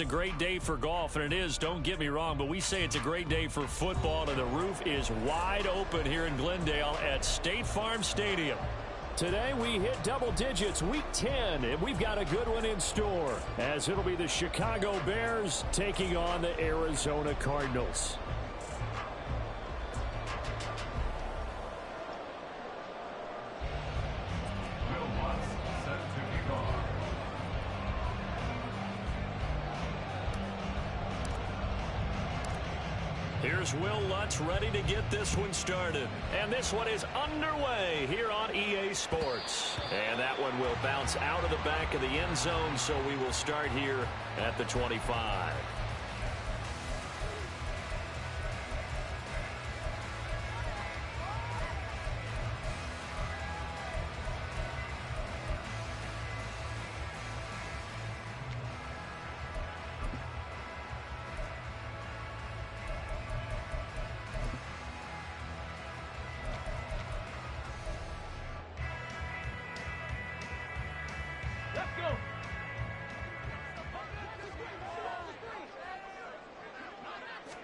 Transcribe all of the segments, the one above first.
A great day for golf, and it is, don't get me wrong, but we say it's a great day for football, and the roof is wide open here in Glendale at State Farm Stadium. Today we hit double digits, week 10, and we've got a good one in store, as it'll be the Chicago Bears taking on the Arizona Cardinals. Here's Will Lutz ready to get this one started. And this one is underway here on EA Sports. And that one will bounce out of the back of the end zone, so we will start here at the 25.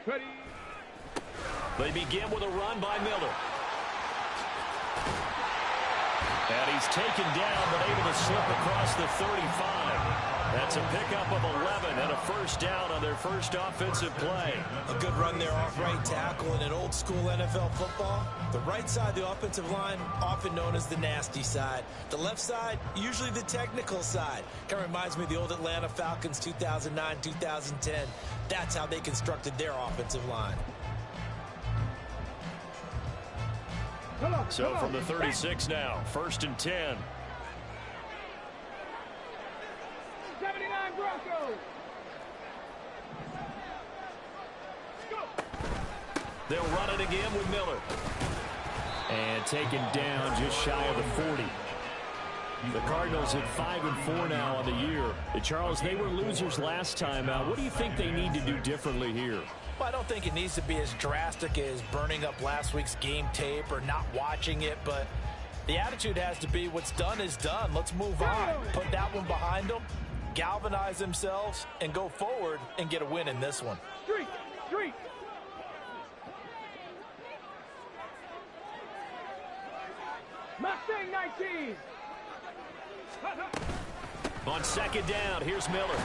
Ready. They begin with a run by Miller. And he's taken down, but able to slip across the 35. That's a pickup of 11 and a first down on their first offensive play. A good run there off right tackle in an old school NFL football. The right side of the offensive line, often known as the nasty side. The left side, usually the technical side. Kind of reminds me of the old Atlanta Falcons 2009, 2010. That's how they constructed their offensive line. So from the 36 now, 1st and 10. 79 Broncos. They'll run it again with Miller. And taken down just shy of the 40. The Cardinals at 5-4 now on the year. Charles, they were losers last time out. What do you think they need to do differently here? Well, I don't think it needs to be as drastic as burning up last week's game tape or not watching it, but the attitude has to be what's done is done. Let's move on. Put that one behind them, galvanize themselves, and go forward and get a win in this one. Street. Mustang 19. On 2nd down, here's Miller.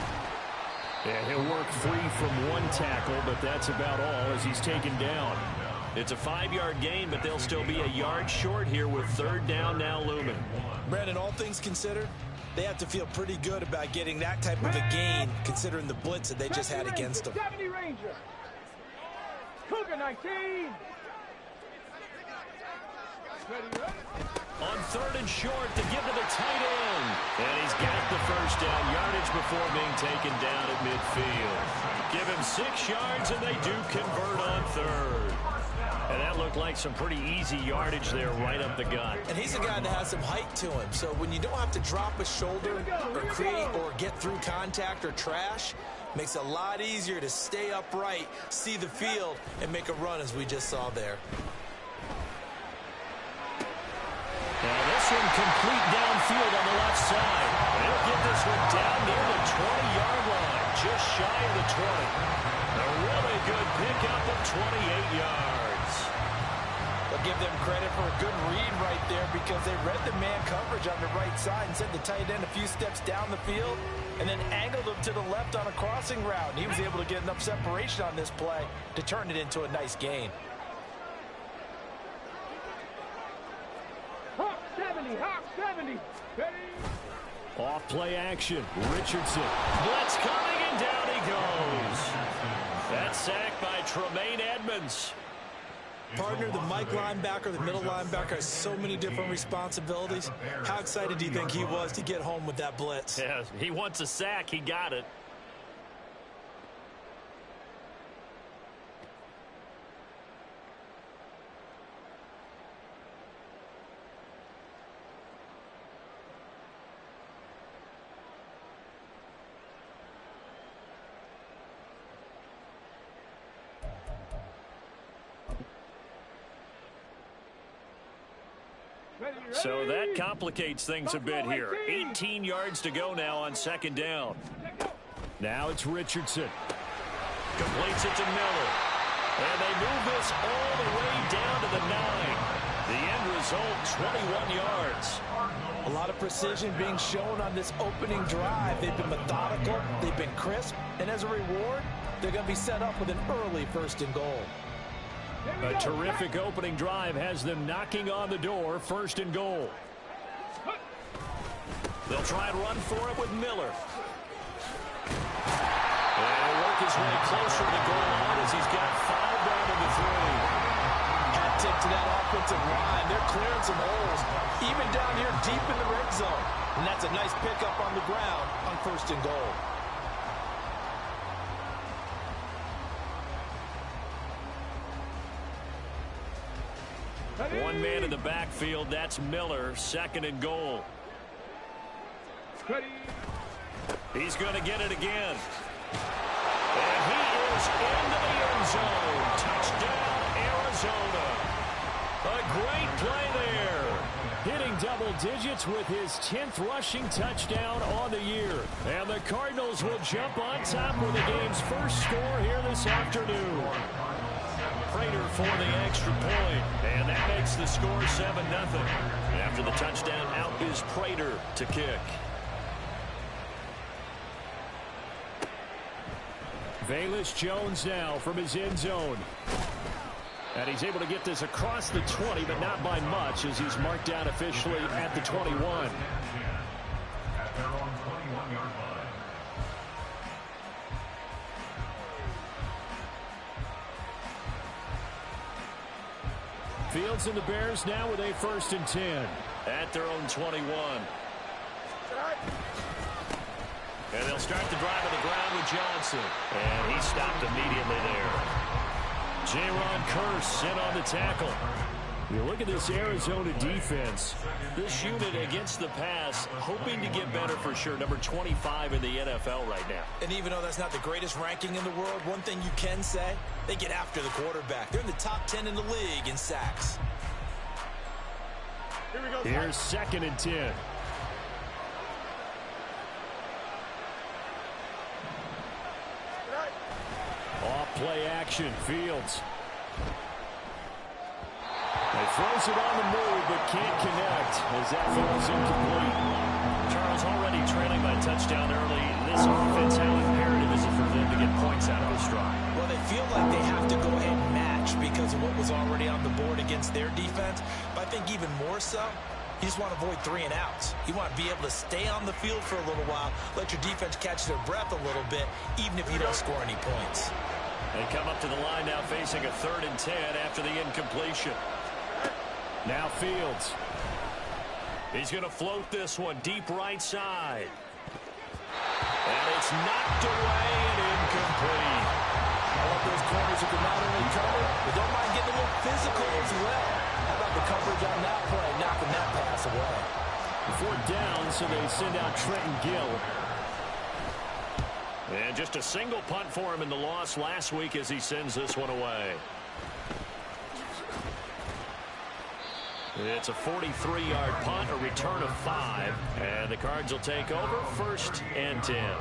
Yeah, he'll work free from one tackle, but that's about all as he's taken down. It's a 5-yard gain, but they'll still be a yard short here with 3rd down now looming. Brandon, all things considered, they have to feel pretty good about getting that type of a gain, considering the blitz that they just had against them. 70 Ranger. Cougar 19. On 3rd and short to give to the tight end. And he's got the first down yardage before being taken down at midfield. Give him 6 yards, and they do convert on 3rd. And that looked like some pretty easy yardage there right up the gut. And he's a guy that has some height to him. So when you don't have to drop a shoulder or create or get through contact or trash, makes it a lot easier to stay upright, see the field, and make a run as we just saw there. Now this one complete downfield on the left side. They'll get this one down near the 20-yard line, just shy of the 20. A really good pickup of 28 yards. They'll give them credit for a good read right there because they read the man coverage on the right side and sent the tight end a few steps down the field and then angled him to the left on a crossing route. And he was able to get enough separation on this play to turn it into a nice gain. Hawk 70. Ready. Off play action. Richardson. Blitz coming, and down he goes. That sack by Tremaine Edmonds. Partner, the Mike linebacker, the middle linebacker, has so many different responsibilities. How excited do you think he was to get home with that blitz? Yeah, he wants a sack. He got it. So that complicates things a bit here. 18 yards to go now on 2nd down. Now it's Richardson. Completes it to Miller. And they move this all the way down to the 9. The end result, 21 yards. A lot of precision being shown on this opening drive. They've been methodical, they've been crisp, and as a reward, they're going to be set up with an early 1st and goal. A terrific opening drive has them knocking on the door, 1st and goal. They'll try and run for it with Miller. And he'll work his way closer to the goal line as he's got 5 down to the 3. Hat tip to that offensive line. They're clearing some holes, even down here deep in the red zone. And that's a nice pickup on the ground on 1st and goal. One man in the backfield, that's Miller, 2nd and goal. He's going to get it again. And he is into the end zone. Touchdown, Arizona. A great play there. Hitting double digits with his 10th rushing touchdown on the year. And the Cardinals will jump on top with the game's first score here this afternoon. Prater for the extra point. And that makes the score 7-0. After the touchdown, out is Prater to kick. Velus Jones now from his end zone. And he's able to get this across the 20, but not by much as he's marked down officially at the 21. Fields and the Bears now with a 1st and 10. At their own 21. And they'll start the drive on the ground with Johnson. And he stopped immediately there. Jaron Kearse in on the tackle. You look at this Arizona defense. This unit against the pass, hoping to get better for sure. Number 25 in the NFL right now. And even though that's not the greatest ranking in the world, one thing you can say, they get after the quarterback. They're in the top 10 in the league in sacks. Here's 2nd and 10. Off play action, Fields. He throws it on the move, but can't connect as that falls incomplete. Charles already trailing by touchdown early. This offense, how imperative is it for them to get points out of this drive? Well, they feel like they have to go ahead and match because of what was already on the board against their defense. But I think even more so, you just want to avoid 3 and outs. You want to be able to stay on the field for a little while, let your defense catch their breath a little bit, even if you don't score any points. They come up to the line now facing a 3rd and 10 after the incompletion. Now Fields. He's going to float this one deep right side. And it's knocked away and incomplete. I love those corners who can not only cover, but don't mind getting a little physical as well. How about the coverage on that play, knocking that pass away? 4th down, so they send out Trenton Gill. And just a single punt for him in the loss last week as he sends this one away. It's a 43-yard punt, a return of 5. And the Cards will take over 1st and 10.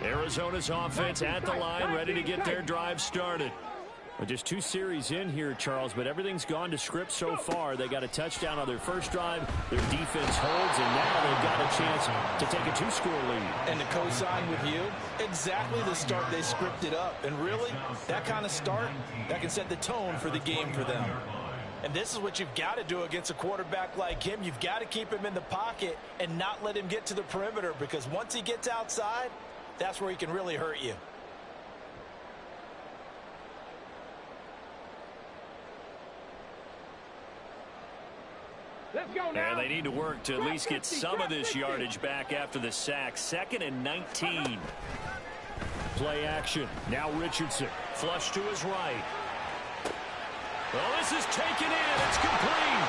Arizona's offense at the line, ready to get their drive started. Well, just 2 series in here, Charles, but everything's gone to script so far. They got a touchdown on their first drive. Their defense holds, and now they've got a chance to take a 2-score lead. And to co-sign with you, exactly the start they scripted up. And really, that kind of start, that can set the tone for the game for them. And this is what you've got to do against a quarterback like him. You've got to keep him in the pocket and not let him get to the perimeter, because once he gets outside, that's where he can really hurt you. Let's go now. And they need to work to at least get some of this yardage back after the sack. 2nd and 19. Play action. Now Richardson. Flush to his right. Well, this is taken in. It's complete.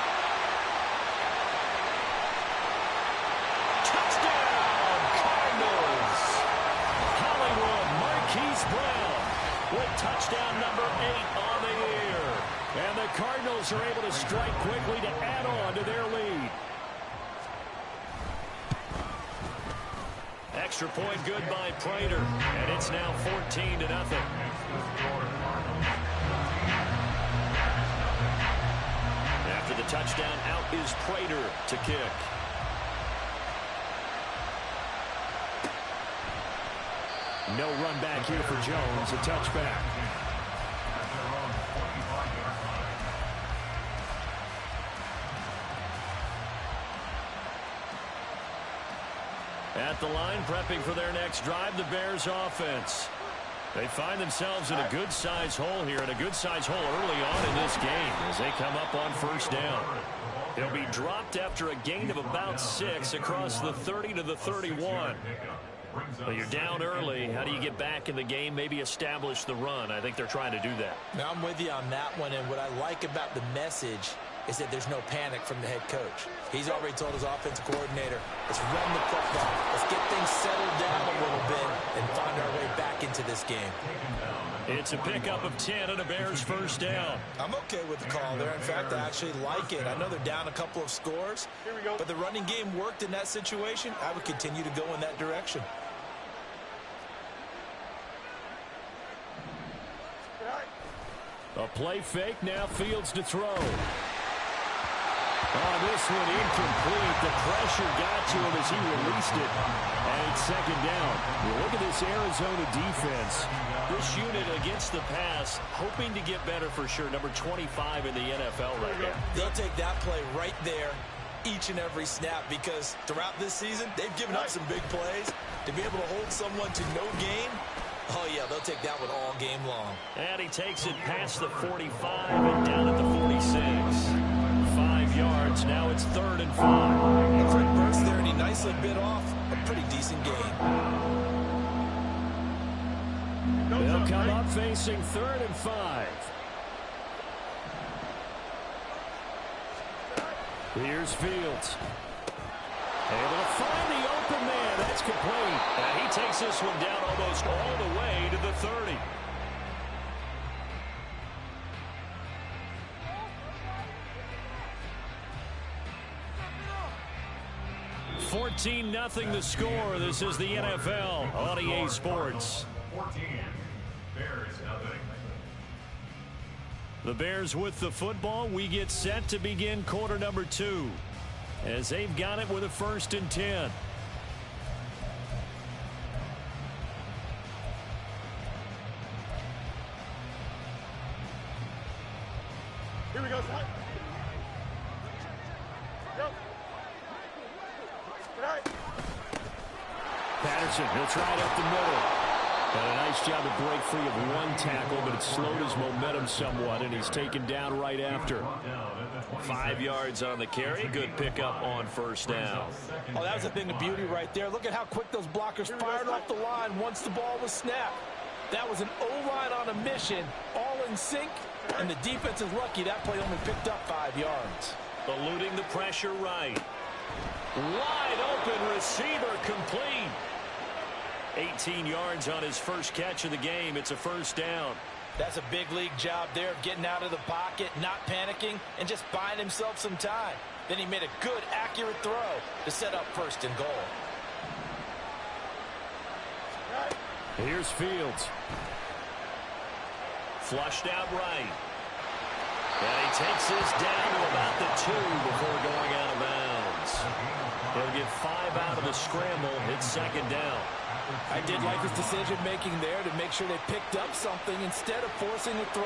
Touchdown, Cardinals. Hollywood Marquise Brown with touchdown number 8 on the year. And the Cardinals are able to strike quickly to add on to their lead. Extra point good by Prater, and it's now 14-0. After the touchdown, out is Prater to kick. No run back here for Jones, a touchback. At the line, prepping for their next drive, the Bears offense. They find themselves in a good-sized hole here, and a good-sized hole early on in this game as they come up on first down. They'll be dropped after a gain of about 6 across the 30 to the 31. Well, you're down early. How do you get back in the game, maybe establish the run? I think they're trying to do that. Now, I'm with you on that one, and what I like about the message is that there's no panic from the head coach. He's already told his offensive coordinator, let's run the football. Let's get things settled down a little bit and find our way back into this game. It's a pickup of 10 and a Bears first down. I'm okay with the call there. In fact, I actually like it. I know they're down a couple of scores, but the running game worked in that situation. I would continue to go in that direction. A play fake, now Fields to throw. Oh, this one incomplete. The pressure got to him as he released it. And it's second down. Well, look at this Arizona defense. This unit against the pass, hoping to get better for sure. Number 25 in the NFL right now. They'll take that play right there each and every snap because throughout this season, they've given up some big plays. To be able to hold someone to no gain, oh, yeah, they'll take that one all game long. And he takes it past the 45 and down at the 46. 5 yards. Now it's 3rd and 5. A quick burst there, and he nicely bit off a pretty decent gain. They'll come up facing 3rd and 5. Here's Fields. Able to find the open man. That's complete. And he takes this one down almost all the way to the 30. 14-0 the score. This is the NFL on EA Sports. 14, Bears nothing. The Bears with the football. We get set to begin quarter number 2 as they've got it with a 1st and 10. Here we go, Slide. Go. Patterson, he'll try it up the middle. And a nice job to break free of one tackle, but it slowed his momentum somewhat, and he's taken down right after. 5 yards on the carry. Good pickup on first down. Oh, that was a thing of beauty right there. Look at how quick those blockers fired off the line once the ball was snapped. That was an O-line on a mission, all in sync, and the defense is lucky that play only picked up 5 yards. Eluding the pressure right. Wide open receiver complete. 18 yards on his first catch of the game. It's a first down. That's a big league job there, getting out of the pocket, not panicking, and just buying himself some time. Then he made a good, accurate throw to set up 1st and goal. Here's Fields. Flushed out right. And he takes this down to about the 2 before going out of bounds. He'll get 5 out of the scramble. It's second down. I did like his decision-making there to make sure they picked up something instead of forcing a throw.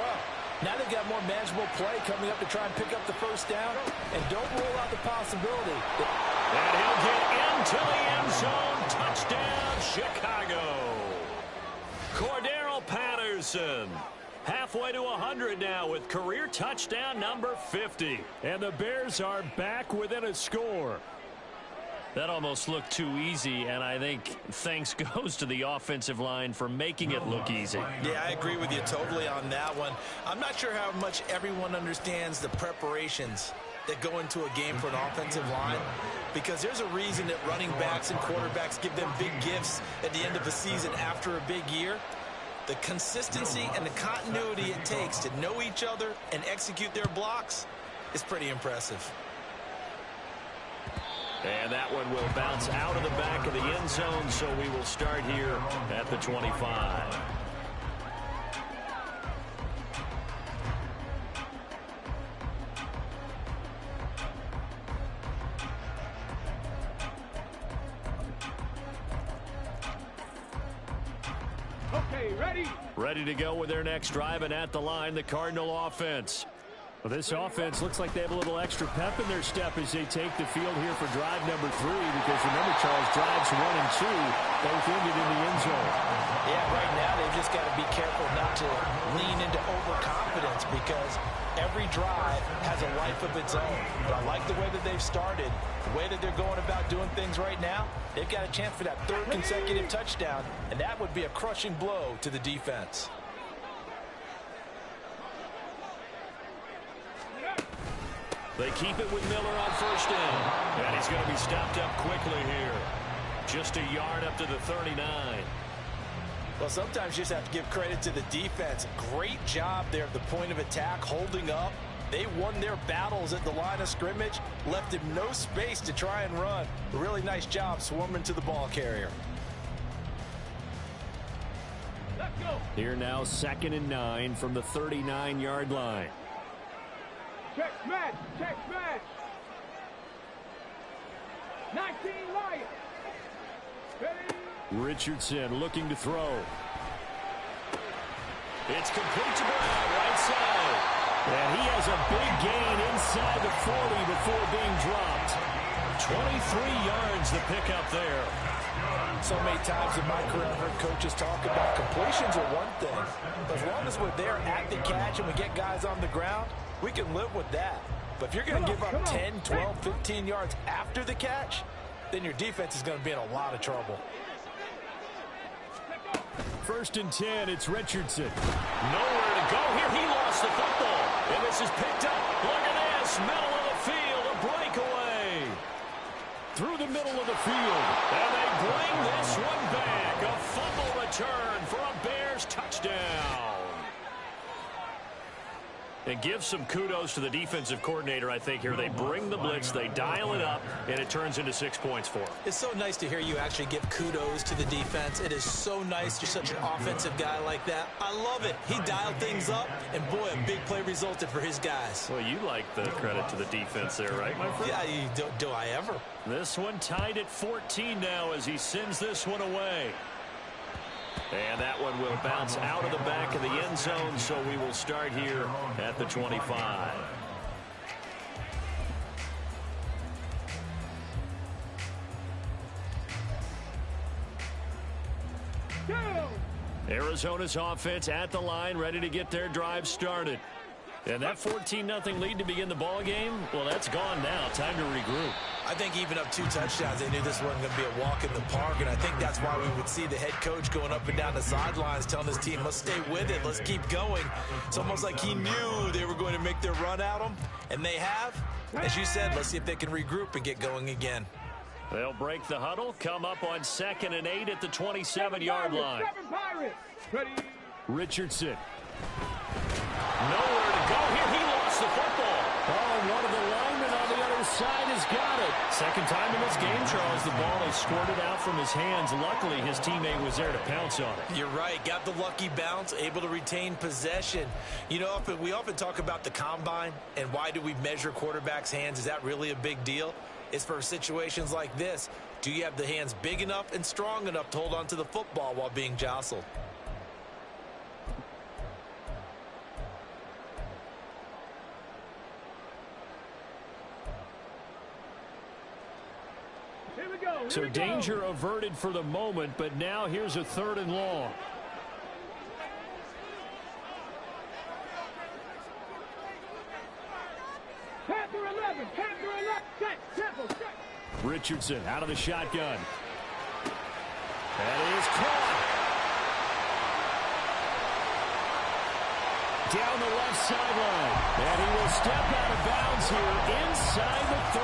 Now they've got more manageable play coming up to try and pick up the first down, and don't rule out the possibility. And he'll get into the end zone. Touchdown, Chicago. Cordero Patterson. Halfway to 100 now with career touchdown number 50. And the Bears are back within a score. That almost looked too easy, and I think thanks goes to the offensive line for making it look easy. Yeah, I agree with you totally on that one. I'm not sure how much everyone understands the preparations that go into a game for an offensive line, because there's a reason that running backs and quarterbacks give them big gifts at the end of the season after a big year. The consistency and the continuity it takes to know each other and execute their blocks is pretty impressive. And that one will bounce out of the back of the end zone, so we will start here at the 25. Okay, ready? Ready to go with their next drive, and at the line, the Cardinal offense. Well, this offense looks like they have a little extra pep in their step as they take the field here for drive number 3, because remember, Charles, drives 1 and 2 both ended in the end zone. Yeah, right now they've just got to be careful not to lean into overconfidence, because every drive has a life of its own. But I like the way that they've started, the way that they're going about doing things right now. They've got a chance for that 3rd consecutive touchdown, and that would be a crushing blow to the defense. They keep it with Miller on first down. And he's going to be stopped up quickly here. Just a yard up to the 39. Well, sometimes you just have to give credit to the defense. Great job there at the point of attack, holding up. They won their battles at the line of scrimmage, left him no space to try and run. A really nice job swarming to the ball carrier. Let's go. Here now, 2nd and 9 from the 39-yard line. Check smash. Check smash. 19 Lions. Ready? Richardson looking to throw. It's complete to Brown, right side. And he has a big gain inside the 40 before being dropped. 23 yards the pickup there. So many times in my career I've heard coaches talk about completions are one thing. But as long as we're there at the catch and we get guys on the ground, we can live with that. But if you're going to give up 10, 12, 15 yards after the catch, then your defense is going to be in a lot of trouble. 1st and 10, it's Richardson. Nowhere to go here. He lost the football. And this is picked up. Look at this. Middle of the field. A breakaway. Through the middle of the field. And they bring this one back. A fumble return for a Bears touchdown. And give some kudos to the defensive coordinator, I think, here. They bring the blitz, they dial it up, and it turns into 6 points for them. It's so nice to hear you actually give kudos to the defense. It is so nice. You're such an offensive guy like that. I love it. He dialed things up, and boy, a big play resulted for his guys. Well, you like the credit to the defense there, right, my friend? Yeah, do I ever? This one tied at 14 now as he sends this one away. And that one will bounce out of the back of the end zone, so we will start here at the 25. Arizona's offense at the line, ready to get their drive started. And that 14-0 lead to begin the ball game, well, that's gone now. Time to regroup. I think even up 2 touchdowns, they knew this wasn't going to be a walk in the park, and I think that's why we would see the head coach going up and down the sidelines telling his team, let's stay with it, let's keep going. It's almost like he knew they were going to make their run at him, and they have. As you said, let's see if they can regroup and get going again. They'll break the huddle, come up on 2nd and 8 at the 27-yard line. 7 Pirates. Ready? Richardson. Nowhere to go here. He lost the football. Oh, one of the linemen on the other side has got it. Second time in this game, Charles, the ball has squirted out from his hands. Luckily, his teammate was there to pounce on it. You're right. Got the lucky bounce, able to retain possession. You know, we often talk about the combine and why do we measure quarterbacks' hands. Is that really a big deal? It's for situations like this. Do you have the hands big enough and strong enough to hold on to the football while being jostled? So danger averted for the moment, but now here's a 3rd and long. Panther 11. Panther 11. Set. Temple. Set. Richardson out of the shotgun. That is caught. Down the left sideline. And he will step out of bounds here inside the 30.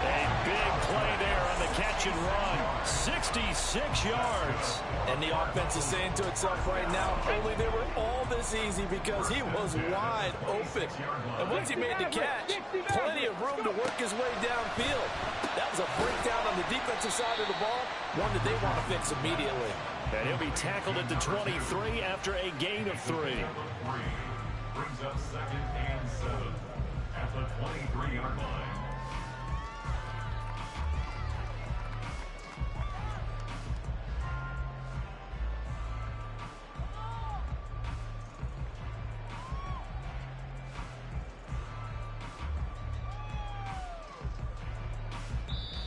A big play there on the catch and run. 66 yards. And the offense is saying to itself right now, only they were all this easy because he was wide open. And once he made the catch, plenty of room to work his way downfield. That was a breakdown on the defensive side of the ball, one that they want to fix immediately. And he'll be tackled at the 23 after a gain of 3. Brings up 2nd and 7 at the 23-yard line.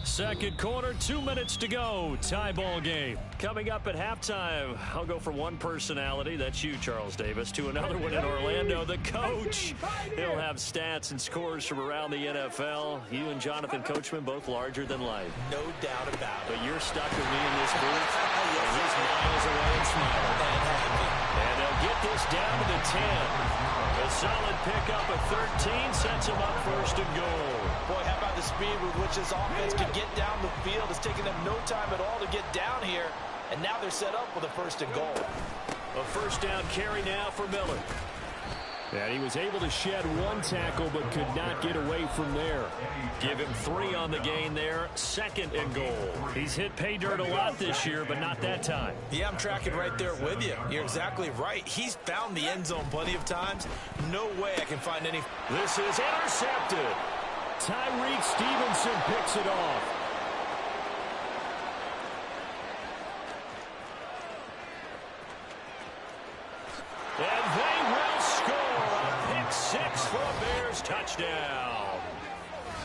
Second quarter, 2 minutes to go. Tie ball game. Coming up at halftime, I'll go from one personality, that's you, Charles Davis, to another one in Orlando, the coach. He'll have stats and scores from around the NFL. You and Jonathan Coachman, both larger than life. No doubt about it. But you're stuck with me in this booth, and he's miles away and smiling. And they'll get this down to the 10. A solid pickup of 13 sets him up 1st and goal. Boy, how about the speed with which this offense can get down the field? It's taken them no time at all to get down here. And now they're set up with a 1st and goal. A 1st down carry now for Miller. And he was able to shed 1 tackle but could not get away from there. Give him 3 on the gain there. 2nd and goal. He's hit pay dirt a lot this year, but not that time. Yeah, I'm tracking right there with you. You're exactly right. He's found the end zone plenty of times. No way I can find any. This is intercepted. Tyreek Stevenson picks it off. And they will score a pick 6 for a Bears touchdown.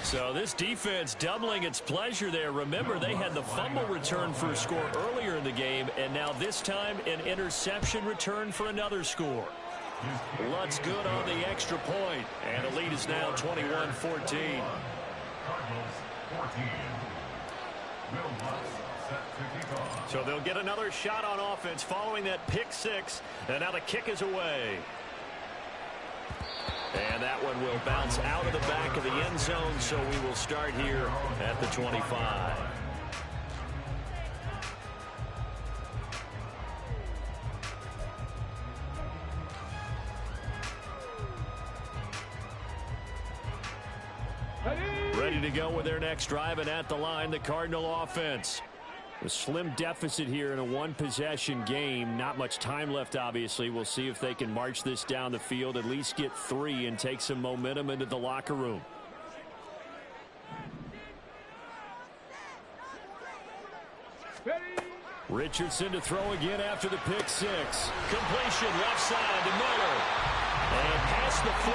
So this defense doubling its pleasure there. Remember, they had the fumble return for a score earlier in the game, and now this time an interception return for another score. Lutz good on the extra point, and the lead is now 21-14. So they'll get another shot on offense following that pick 6, and now the kick is away. And that one will bounce out of the back of the end zone, so we will start here at the 25. Ready to go with their next drive, and at the line, the Cardinal offense. A slim deficit here in a one-possession game. Not much time left, obviously. We'll see if they can march this down the field, at least get 3, and take some momentum into the locker room. Richardson to throw again after the pick 6. Completion left side to Miller. And past the 40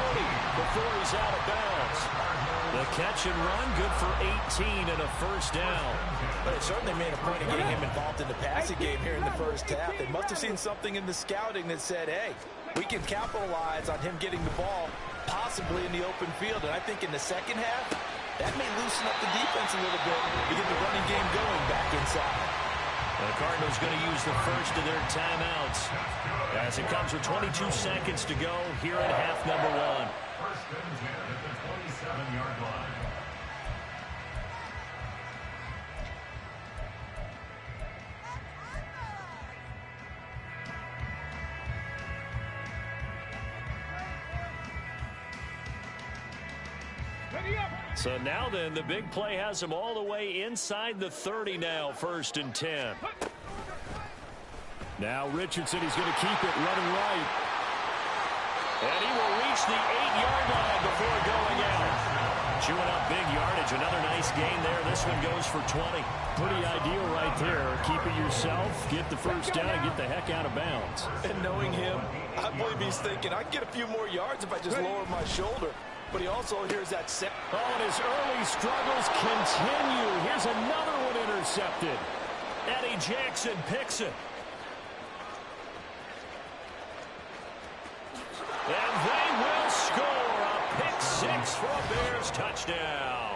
before he's out of bounds. The catch and run, good for 18 and a 1st down. But it certainly made a point of getting him involved in the passing game here in the 1st half. They must have seen something in the scouting that said, hey, we can capitalize on him getting the ball possibly in the open field. And I think in the 2nd half, that may loosen up the defense a little bit to get the running game going back inside. The Cardinals going to use the first of their timeouts as it comes with 22 seconds to go here at half number 1. First and 10 at the 27-yard line. So now then, the big play has him all the way inside the 30 now, 1st and 10. Now Richardson, he's going to keep it running right. And he will reach the 8-yard line before going out. Chewing up big yardage. Another nice gain there. This one goes for 20. Pretty ideal right there. Keep it yourself, get the 1st down, and get the heck out of bounds. And knowing him, I believe he's thinking, I can get a few more yards if I just lower my shoulder. But he also hears that set. Oh, and his early struggles continue. Here's another one intercepted. Eddie Jackson picks it. And they will score a pick 6 for a Bears touchdown.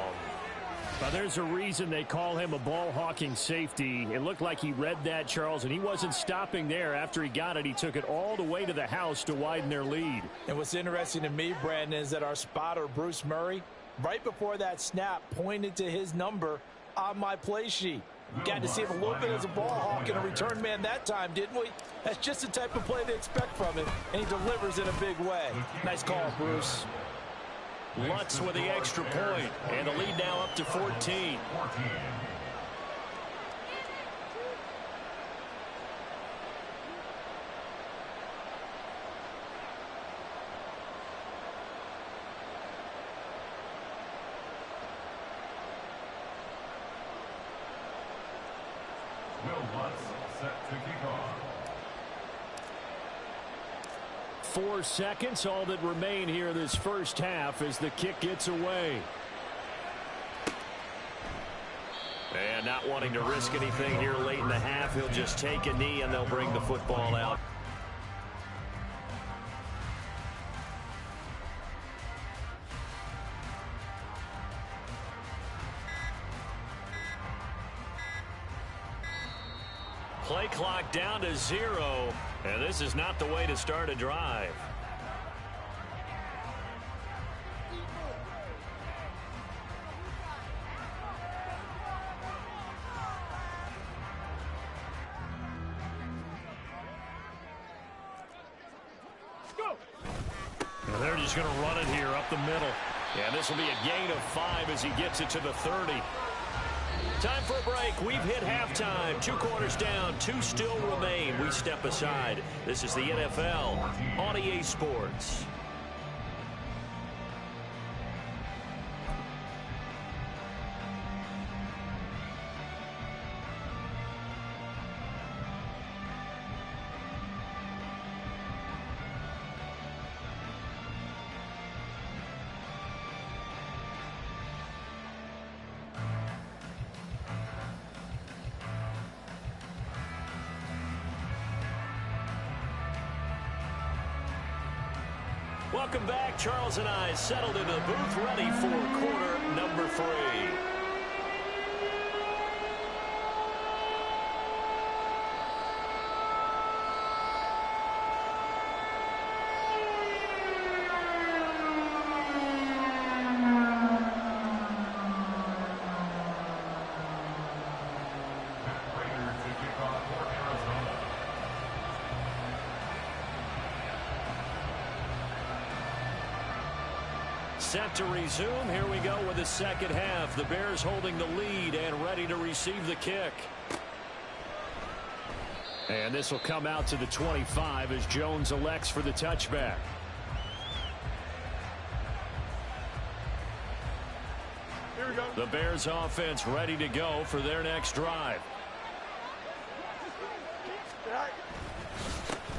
Now, there's a reason they call him a ball-hawking safety. It looked like he read that, Charles, and he wasn't stopping there. After he got it, he took it all the way to the house to widen their lead. And what's interesting to me, Brandon, is that our spotter, Bruce Murray, right before that snap, pointed to his number on my play sheet. Got to see him a little bit as a ball hawk and a return man that time, didn't we? That's just the type of play they expect from him, and he delivers in a big way. Nice call, Bruce. Lutz with the extra point, and the lead now up to 14. Will Lutz set to kick off. 4 seconds, all that remain here this first half as the kick gets away. And not wanting to risk anything here late in the half, he'll just take a knee and they'll bring the football out. Play clock down to 0, and this is not the way to start a drive. And they're just going to run it here up the middle. And this will be a gain of 5 as he gets it to the 30. Time for a break. We've hit halftime. 2 quarters down. 2 still remain. We step aside. This is the NFL on EA Sports. Welcome back. Charles and I settled into the booth, ready for quarter number 3. Set to resume. Here we go with the second half. The Bears holding the lead and ready to receive the kick. And this will come out to the 25 as Jones elects for the touchback. Here we go. The Bears offense ready to go for their next drive.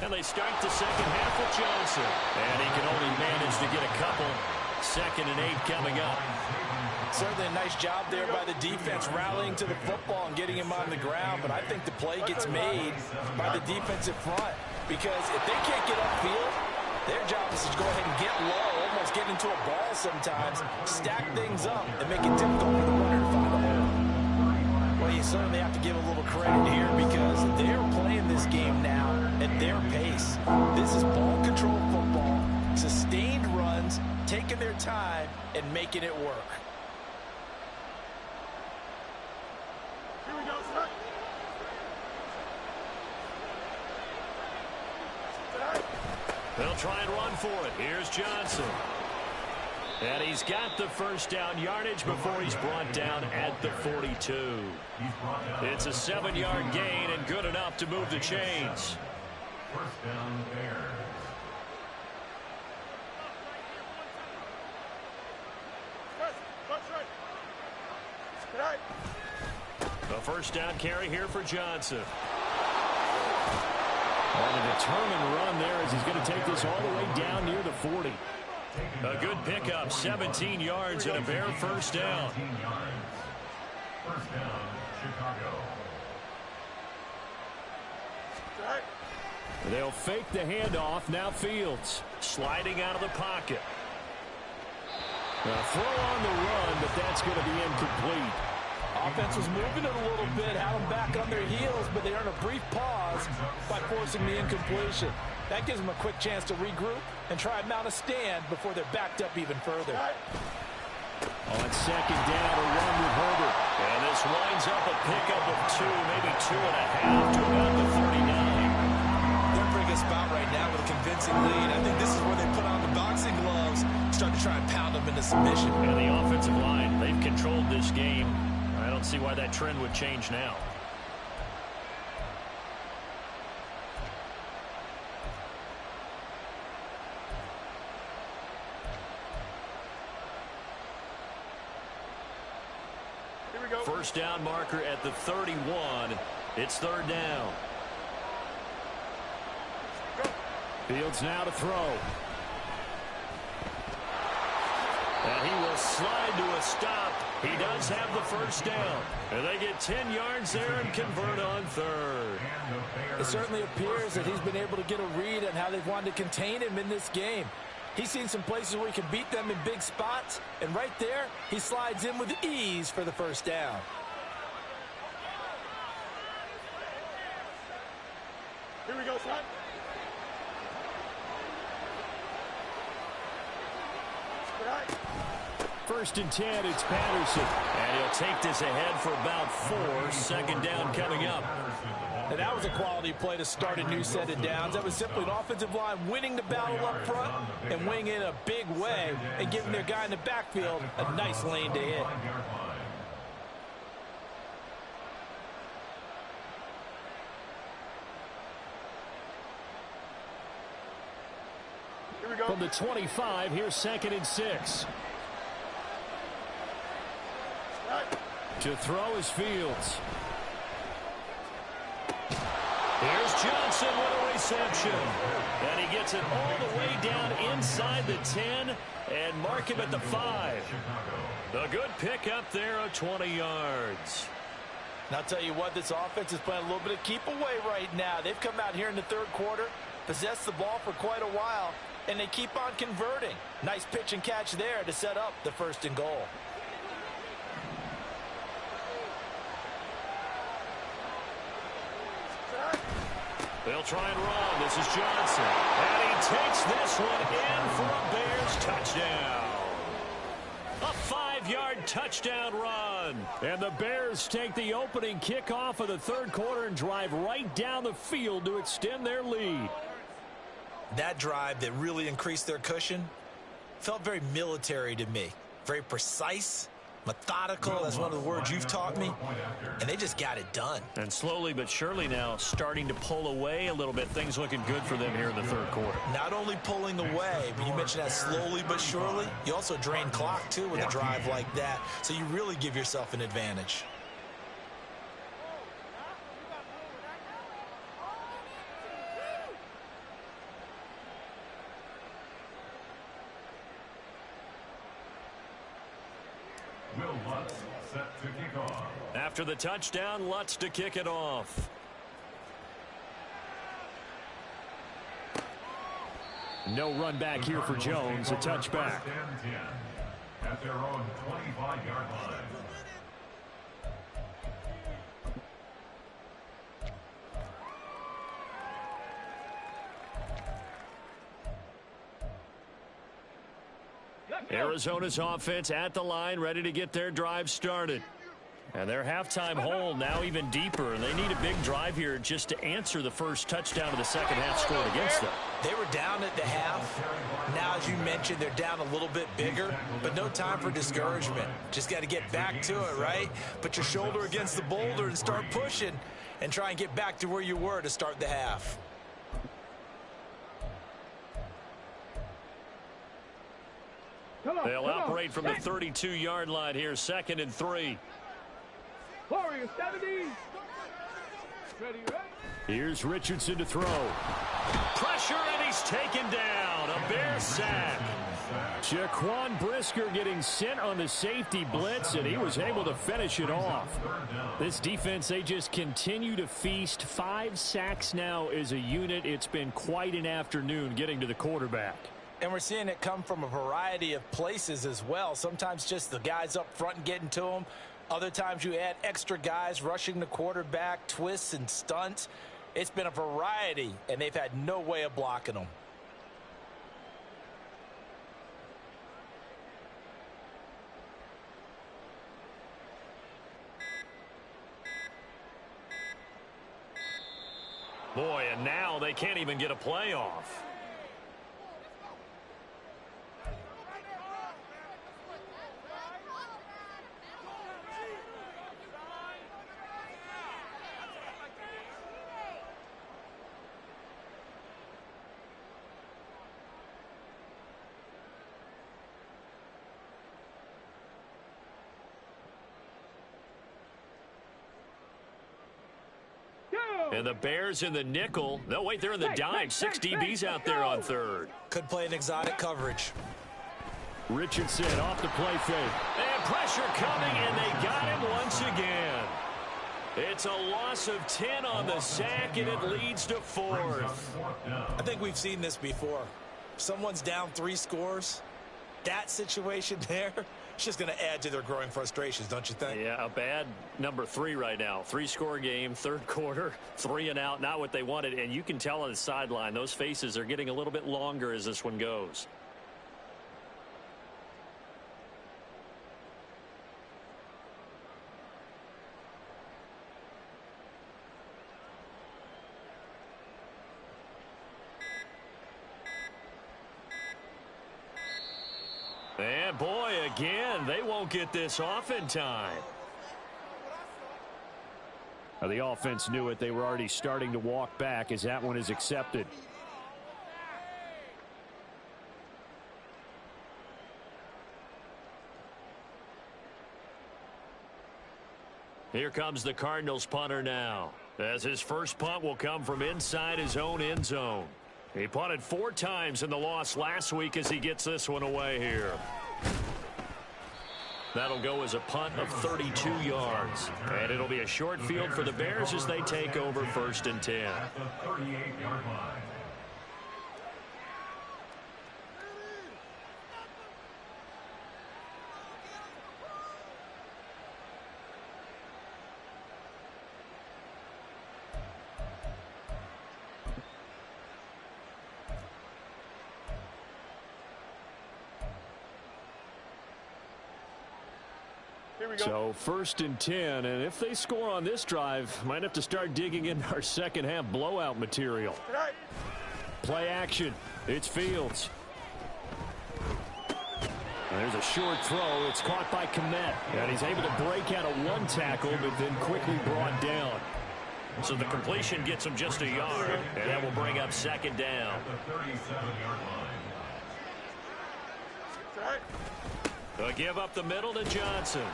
And they start the second half with Johnson. And he can only manage to get a couple. 2nd and 8 coming up. Certainly a nice job there by the defense rallying to the football and getting him on the ground, but I think the play gets made by the defensive front because if they can't get upfield, their job is to go ahead and get low, almost get into a ball sometimes, stack things up, and make it difficult for the runner to find a hole. Well, you certainly have to give a little credit here because they're playing this game now at their pace. This is ball control football, sustained runs, taking their time and making it work. Here we go, sir. They'll try and run for it. Here's Johnson. And he's got the first down yardage before he's brought down at the 42. It's a 7-yard gain and good enough to move the chains. First down, Bears. A first down carry here for Johnson. And a determined run there as he's going to take this all the way down near the 40. A good pickup, 17 yards and a Bear first down. First down, Chicago. They'll fake the handoff. Now Fields sliding out of the pocket. Now throw on the run, but that's going to be incomplete. Offense was moving it a little bit, had them back on their heels, but they earned a brief pause by forcing the incompletion. That gives them a quick chance to regroup and try and mount a stand before they're backed up even further. On 2nd down, a run with Herbert. And this winds up a pickup of 2, maybe 2.5 to about the 39. They're in a pretty good spot right now with a convincing lead. I think this is where they put on the boxing gloves, start to try and pound them into submission. And the offensive line, they've controlled this game. I don't see why that trend would change now. First down marker at the 31. It's third down. Fields now to throw. And he will slide to a stop. He does have the first down. And they get 10 yards there and convert on third. It certainly appears that he's been able to get a read on how they've wanted to contain him in this game. He's seen some places where he can beat them in big spots, and right there, he slides in with ease for the first down. Here we go, son. First and 10, it's Patterson. And he'll take this ahead for about 4. Second down coming up. And that was a quality play to start a new set of downs. That was simply an offensive line winning the battle up front and winning in a big way and giving their guy in the backfield a nice lane to hit. Here we go. From the 25, here's second and 6. To throw is Fields. Here's Johnson with a reception. And he gets it all the way down inside the 10 and mark him at the 5. A good pickup there of 20 yards. And I'll tell you what, this offense is playing a little bit of keep away right now. They've come out here in the third quarter, possessed the ball for quite a while, and they keep on converting. Nice pitch and catch there to set up the first and goal. They'll try and run. This is Johnson. And he takes this one in for a Bears touchdown. A 5-yard touchdown run. And the Bears take the opening kickoff of the third quarter and drive right down the field to extend their lead. That drive that really increased their cushion felt very military to me. Very precise, methodical. That's one of the words you've taught me. And they just got it done. And slowly but surely now starting to pull away a little bit. Things looking good for them here in the third quarter. Not only pulling away, but you mentioned that slowly but surely. You also drain clock, too, with a drive like that. So you really give yourself an advantage. Will Lutz set to kick off. After the touchdown, Lutz to kick it off. No run back here for Jones. A touchback. First and 10 at their own 25-yard line. Arizona's offense at the line, ready to get their drive started. And their halftime hole now even deeper, and they need a big drive here just to answer the first touchdown of the second half scored against them. They were down at the half. Now, as you mentioned, they're down a little bit bigger, but no time for discouragement. Just got to get back to it, right? Put your shoulder against the boulder and start pushing and try and get back to where you were to start the half. They'll operate from the 32-yard line here, second and 3. Warriors 70. Ready, ready. Here's Richardson to throw. Pressure, and he's taken down. A Bear sack. Jaquan Brisker getting sent on the safety blitz, and he was able to finish it off. This defense, they just continue to feast. 5 sacks now as a unit. It's been quite an afternoon getting to the quarterback. And we're seeing it come from a variety of places as well. Sometimes just the guys up front and getting to them. Other times you add extra guys rushing the quarterback, twists and stunts. It's been a variety, and they've had no way of blocking them. Boy, and now they can't even get a playoff. And the Bears in the nickel. No, wait, they're in the dime. 6 DBs out there on third. Could play an exotic coverage. Richardson off the play fake. And pressure coming, and they got him once again. It's a loss of 10 on the sack, and it leads to 4th. I think we've seen this before. Someone's down 3 scores. That situation there, it's just going to add to their growing frustrations, don't you think? Yeah, a bad number 3 right now. 3-score game, third quarter, 3 and out, not what they wanted. And you can tell on the sideline, those faces are getting a little bit longer as this one goes. And boy, again, they won't get this off in time. Now, the offense knew it. They were already starting to walk back as that one is accepted. Here comes the Cardinals punter now, as his first punt will come from inside his own end zone. He punted 4 times in the loss last week as he gets this one away here. That'll go as a punt of 32 yards. And it'll be a short field for the Bears as they take over 1st and 10. At the 38-yard line. So 1st and 10, and if they score on this drive, might have to start digging in our second half blowout material. Play action. It's Fields. And there's a short throw. It's caught by Kmet, and he's able to break out of 1 tackle, but then quickly brought down. So the completion gets him just a yard, and that will bring up 2nd down. At the 37-yard line. They'll give up the middle to Johnson.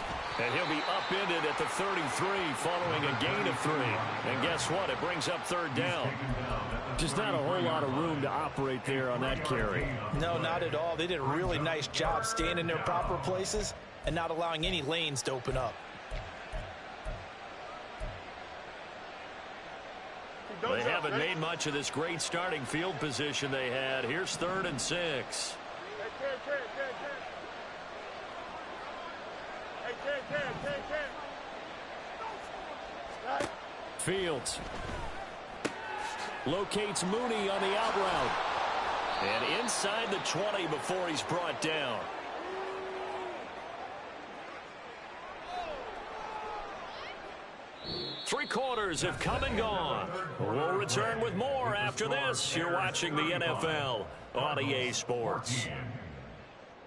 And he'll be upended at the 33 following a gain of 3. And guess what? It brings up 3rd down. Just not a whole lot of room to operate there on that carry. No, not at all. They did a really nice job staying in their proper places and not allowing any lanes to open up. They haven't made much of this great starting field position they had. Here's 3rd and 6. Fields locates Mooney on the out route. And inside the 20 before he's brought down. Three quarters have come and gone. We'll return with more after this. You're watching the NFL on EA Sports.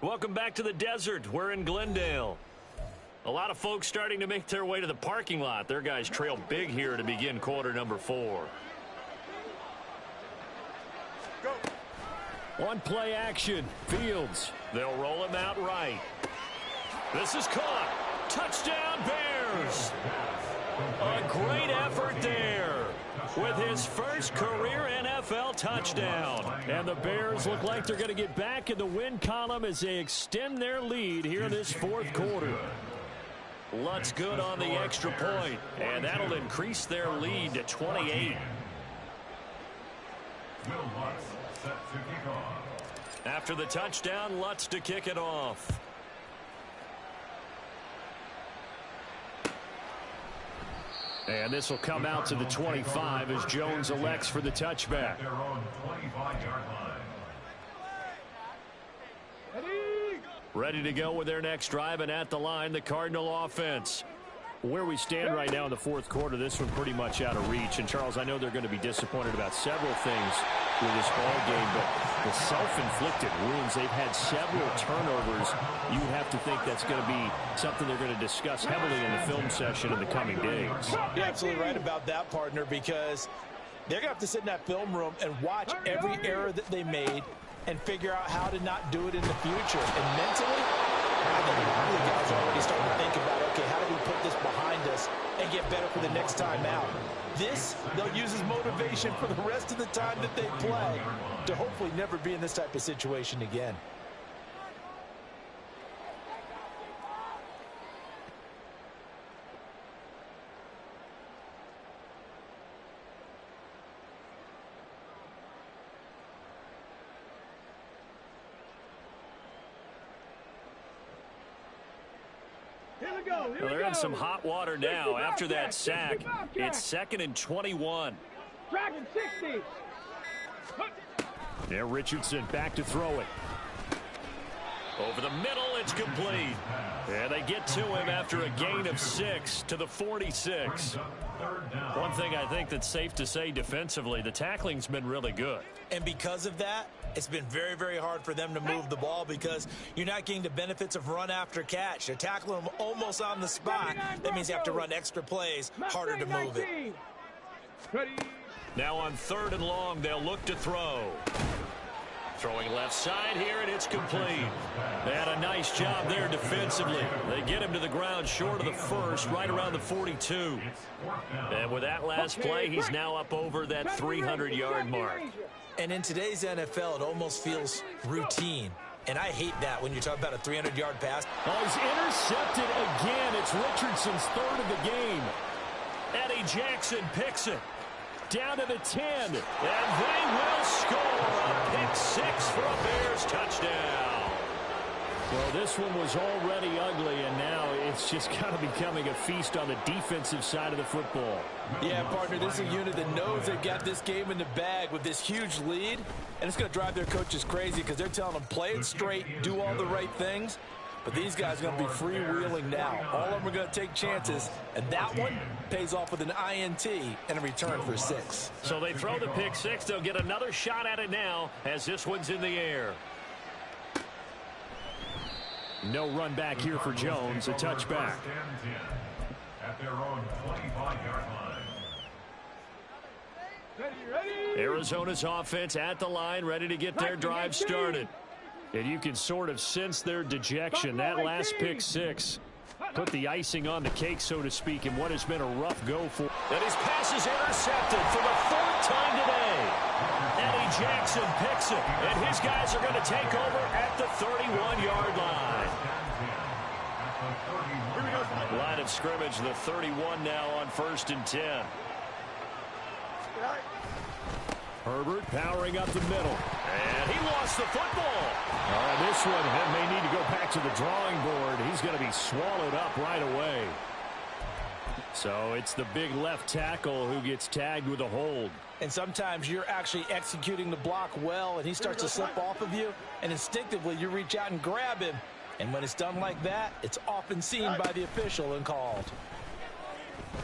Welcome back to the desert. We're in Glendale. A lot of folks starting to make their way to the parking lot. Their guys trail big here to begin quarter number 4. On play action, Fields. They'll roll him out right. This is caught. Touchdown Bears. A great effort there with his first career NFL touchdown. And the Bears look like they're going to get back in the win column as they extend their lead here in this 4th quarter. Lutz good on the extra point, and that'll increase their lead to 28. Will Lutz set to kick off. After the touchdown, Lutz to kick it off. And this will come out to the 25 as Jones elects for the touchback. Their own 25-yard line. Ready to go with their next drive, and at the line, the Cardinal offense. Where we stand right now in the fourth quarter, this one pretty much out of reach. And, Charles, I know they're going to be disappointed about several things with this ball game, but the self-inflicted wounds, they've had several turnovers. You would have to think that's going to be something they're going to discuss heavily in the film session in the coming days. You're absolutely right about that, partner, because they're going to have to sit in that film room and watch every error that they made and figure out how to not do it in the future. And mentally, I think the guys are already starting to think about, okay, how do we put this behind us and get better for the next time out? This, they'll use as motivation for the rest of the time that they play to hopefully never be in this type of situation again. Well, they're in some hot water now. After that sack, it's 2nd and 21. Dragon 60. There, Richardson back to throw it. Over the middle, it's complete. And they get to him after a gain of 6 to the 46. One thing I think that's safe to say defensively, the tackling's been really good. And because of that, it's been very, very hard for them to move the ball because you're not getting the benefits of run after catch. They're tackling them almost on the spot. That means you have to run extra plays, harder to move it. Now on 3rd and long, they'll look to throw. Throwing left side here, and it's complete. They had a nice job there defensively. They get him to the ground short of the first, right around the 42. And with that last play, he's now up over that 300-yard mark. And in today's NFL, it almost feels routine. And I hate that when you talk about a 300-yard pass. Oh, he's intercepted again. It's Richardson's 3rd of the game. Eddie Jackson picks it. Down to the 10. And they will score a pick 6 for a Bears touchdown. Well, this one was already ugly, and now it's just kind of becoming a feast on the defensive side of the football. Yeah, partner, this is a unit that knows they've got this game in the bag with this huge lead, and it's going to drive their coaches crazy because they're telling them play it straight, do all the right things. But these guys are going to be freewheeling now. All of them are going to take chances, and that one pays off with an INT and a return for 6. So they throw the pick 6. They'll get another shot at it now as this one's in the air. No run back here for Jones. A touchback. At their own 25-yard line. Arizona's offense at the line, ready to get their drive started. And you can sort of sense their dejection. That last pick 6 put the icing on the cake, so to speak, in what has been a rough go for. And his pass is intercepted for the 4th time today. Eddie Jackson picks it, and his guys are going to take over at the 31-yard line. Line of scrimmage, the 31 now on 1st and 10. Herbert powering up the middle. And he lost the football. This one may need to go back to the drawing board. He's going to be swallowed up right away. So it's the big left tackle who gets tagged with a hold. And sometimes you're actually executing the block well, and he starts to slip off of you, and instinctively you reach out and grab him. And when it's done like that, it's often seen by the official and called.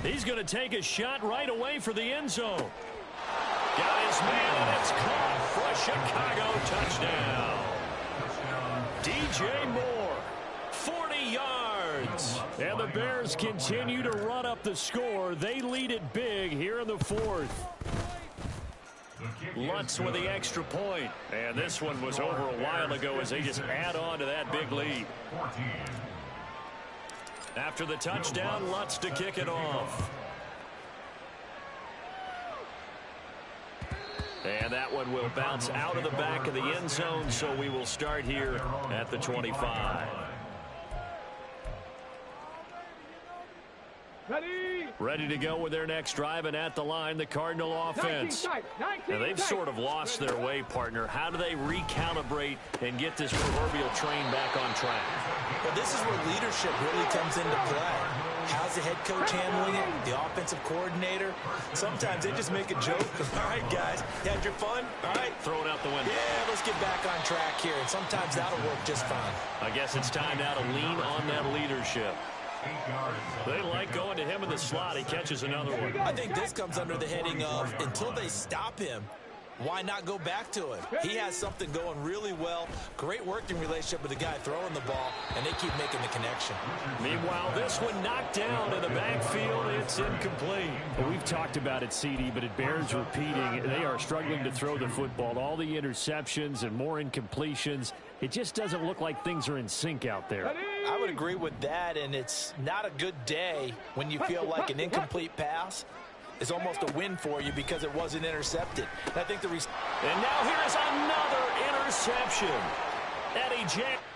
He's going to take a shot right away for the end zone. Got his man, and it's caught for a Chicago touchdown. DJ Moore, 40 yards. And the Bears continue to run up the score. They lead it big here in the 4th. Lutz with the extra point. And this one was over a while ago as they just add on to that big lead. After the touchdown, Lutz to kick it off. And that one will bounce out of the back of the end zone, so we will start here at the 25. Ready to go with their next drive, and at the line, the Cardinal offense. Now, they've sort of lost their way, partner. How do they recalibrate and get this proverbial train back on track? Well, this is where leadership really comes into play. How's the head coach handling it? The offensive coordinator? Sometimes they just make a joke. All right, guys, you had your fun? All right. Throw it out the window. Yeah, let's get back on track here, and sometimes that'll work just fine. I guess it's time now to lean on that leadership. 8 yards. They like going to him in the slot. He catches another one. I think this comes under the heading of until they stop him, why not go back to him? He has something going really well. Great working relationship with the guy throwing the ball, and they keep making the connection. Meanwhile, this one knocked down in the backfield. It's incomplete. Well, we've talked about it, CD, but it bears repeating. They are struggling to throw the football. All the interceptions and more incompletions. It just doesn't look like things are in sync out there. I would agree with that, and it's not a good day when you feel like an incomplete pass is almost a win for you because it wasn't intercepted. And I think and now here's another interception. Eddie Jackson.